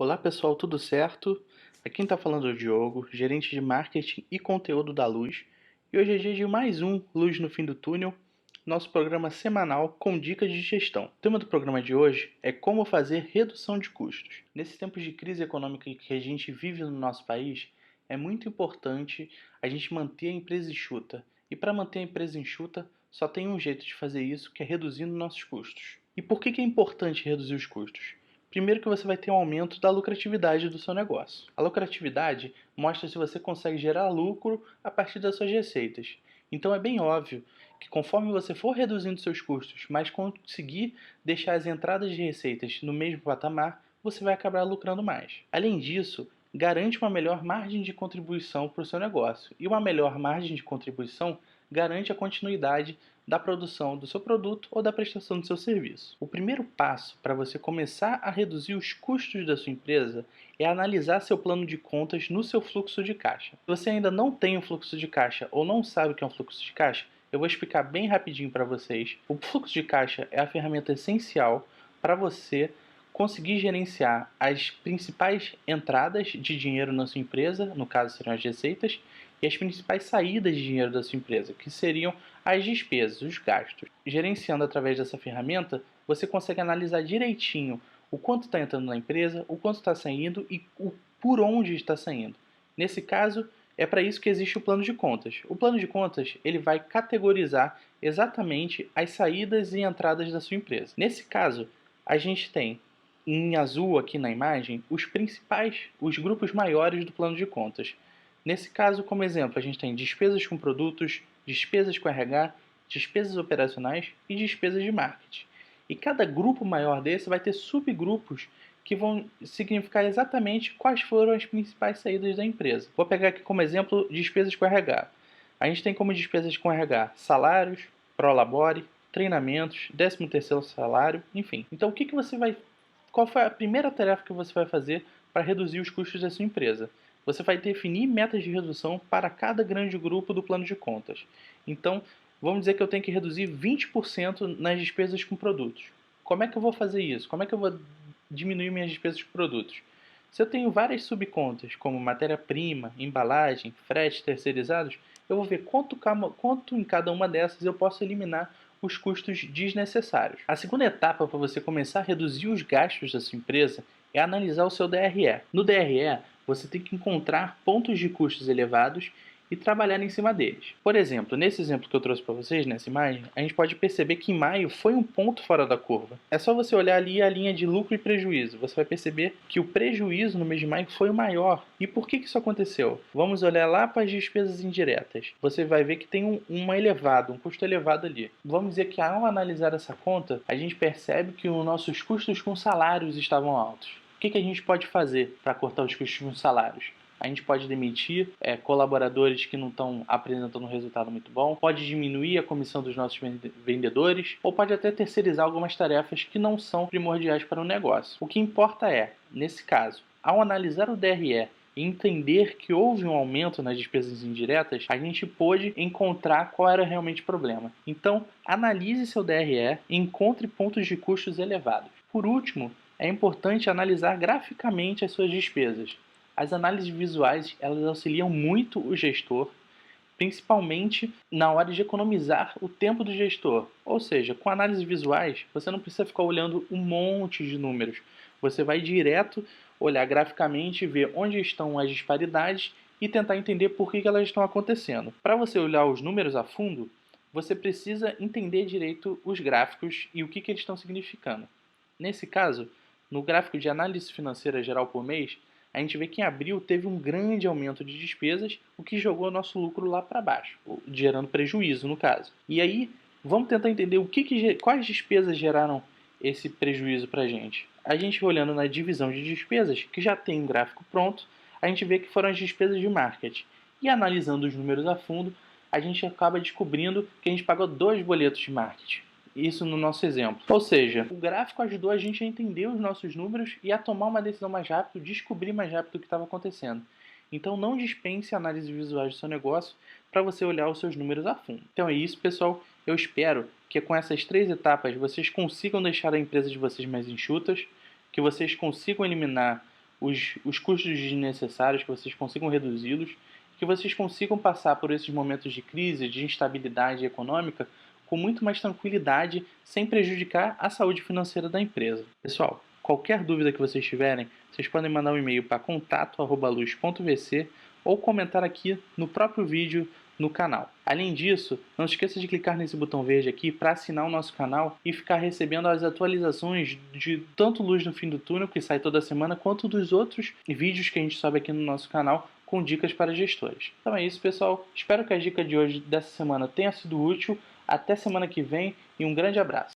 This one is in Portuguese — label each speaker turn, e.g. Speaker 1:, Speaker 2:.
Speaker 1: Olá pessoal, tudo certo? Aqui quem está falando é o Diogo, gerente de marketing e conteúdo da Luz. E hoje é dia de mais um Luz no Fim do Túnel, nosso programa semanal com dicas de gestão. O tema do programa de hoje é como fazer redução de custos. Nesses tempos de crise econômica que a gente vive no nosso país, é muito importante a gente manter a empresa enxuta. E para manter a empresa enxuta, só tem um jeito de fazer isso, que é reduzindo nossos custos. E por que é importante reduzir os custos? Primeiro que você vai ter um aumento da lucratividade do seu negócio. A lucratividade mostra se você consegue gerar lucro a partir das suas receitas. Então é bem óbvio que conforme você for reduzindo seus custos, mas conseguir deixar as entradas de receitas no mesmo patamar, você vai acabar lucrando mais. Além disso, garante uma melhor margem de contribuição para o seu negócio. E uma melhor margem de contribuição garante a continuidade da produção do seu produto ou da prestação do seu serviço. O primeiro passo para você começar a reduzir os custos da sua empresa é analisar seu plano de contas no seu fluxo de caixa. Se você ainda não tem um fluxo de caixa ou não sabe o que é um fluxo de caixa, eu vou explicar bem rapidinho para vocês. O fluxo de caixa é a ferramenta essencial para você conseguir gerenciar as principais entradas de dinheiro na sua empresa, no caso seriam as receitas, e as principais saídas de dinheiro da sua empresa, que seriam as despesas, os gastos. Gerenciando através dessa ferramenta, você consegue analisar direitinho o quanto está entrando na empresa, o quanto está saindo e por onde está saindo. Nesse caso, é para isso que existe o plano de contas. O plano de contas ele vai categorizar exatamente as saídas e entradas da sua empresa. Nesse caso, a gente tem em azul aqui na imagem os grupos maiores do plano de contas. Nesse caso, como exemplo, a gente tem despesas com produtos, despesas com RH, despesas operacionais e despesas de marketing. E cada grupo maior desse vai ter subgrupos que vão significar exatamente quais foram as principais saídas da empresa. Vou pegar aqui como exemplo despesas com RH. A gente tem como despesas com RH salários, prolabore, treinamentos, 13º salário, enfim. Então o que você vai... Qual foi a primeira tarefa que você vai fazer para reduzir os custos da sua empresa? Você vai definir metas de redução para cada grande grupo do plano de contas. Então, vamos dizer que eu tenho que reduzir 20% nas despesas com produtos. Como é que eu vou fazer isso? Como é que eu vou diminuir minhas despesas com produtos? Se eu tenho várias subcontas, como matéria-prima, embalagem, frete terceirizados, eu vou ver quanto em cada uma dessas eu posso eliminar os custos desnecessários. A segunda etapa para você começar a reduzir os gastos da sua empresa é analisar o seu DRE. No DRE, você tem que encontrar pontos de custos elevados e trabalhar em cima deles. Por exemplo, nesse exemplo que eu trouxe para vocês, nessa imagem, a gente pode perceber que em maio foi um ponto fora da curva. É só você olhar ali a linha de lucro e prejuízo. Você vai perceber que o prejuízo no mês de maio foi o maior. E por que isso aconteceu? Vamos olhar lá para as despesas indiretas. Você vai ver que tem um custo elevado ali. Vamos dizer que ao analisar essa conta, a gente percebe que os nossos custos com salários estavam altos. O que a gente pode fazer para cortar os custos com salários? A gente pode demitir colaboradores que não estão apresentando um resultado muito bom, pode diminuir a comissão dos nossos vendedores, ou pode até terceirizar algumas tarefas que não são primordiais para o negócio. O que importa é, nesse caso, ao analisar o DRE e entender que houve um aumento nas despesas indiretas, a gente pôde encontrar qual era realmente o problema. Então, analise seu DRE e encontre pontos de custos elevados. Por último, é importante analisar graficamente as suas despesas. As análises visuais elas auxiliam muito o gestor, principalmente na hora de economizar o tempo do gestor. Ou seja, com análises visuais, você não precisa ficar olhando um monte de números. Você vai direto olhar graficamente, ver onde estão as disparidades e tentar entender por que elas estão acontecendo. Para você olhar os números a fundo, você precisa entender direito os gráficos e o que eles estão significando. Nesse caso, no gráfico de análise financeira geral por mês, a gente vê que em abril teve um grande aumento de despesas, o que jogou o nosso lucro lá para baixo, gerando prejuízo no caso. E aí, vamos tentar entender quais despesas geraram esse prejuízo para a gente. A gente olhando na divisão de despesas, que já tem um gráfico pronto, a gente vê que foram as despesas de marketing. E analisando os números a fundo, a gente acaba descobrindo que a gente pagou 2 boletos de marketing. Isso no nosso exemplo. Ou seja, o gráfico ajudou a gente a entender os nossos números e a tomar uma decisão mais rápido, descobrir mais rápido o que estava acontecendo. Então não dispense análises visuais do seu negócio para você olhar os seus números a fundo. Então é isso, pessoal. Eu espero que com essas 3 etapas vocês consigam deixar a empresa de vocês mais enxutas, que vocês consigam eliminar os custos desnecessários, que vocês consigam reduzi-los, que vocês consigam passar por esses momentos de crise, de instabilidade econômica, com muito mais tranquilidade, sem prejudicar a saúde financeira da empresa. Pessoal, qualquer dúvida que vocês tiverem, vocês podem mandar um e-mail para contato@luz.vc ou comentar aqui no próprio vídeo no canal. Além disso, não esqueça de clicar nesse botão verde aqui para assinar o nosso canal e ficar recebendo as atualizações de tanto Luz no Fim do Túnel, que sai toda semana, quanto dos outros vídeos que a gente sobe aqui no nosso canal com dicas para gestores. Então é isso, pessoal. Espero que a dica de hoje, dessa semana, tenha sido útil. Até semana que vem e um grande abraço.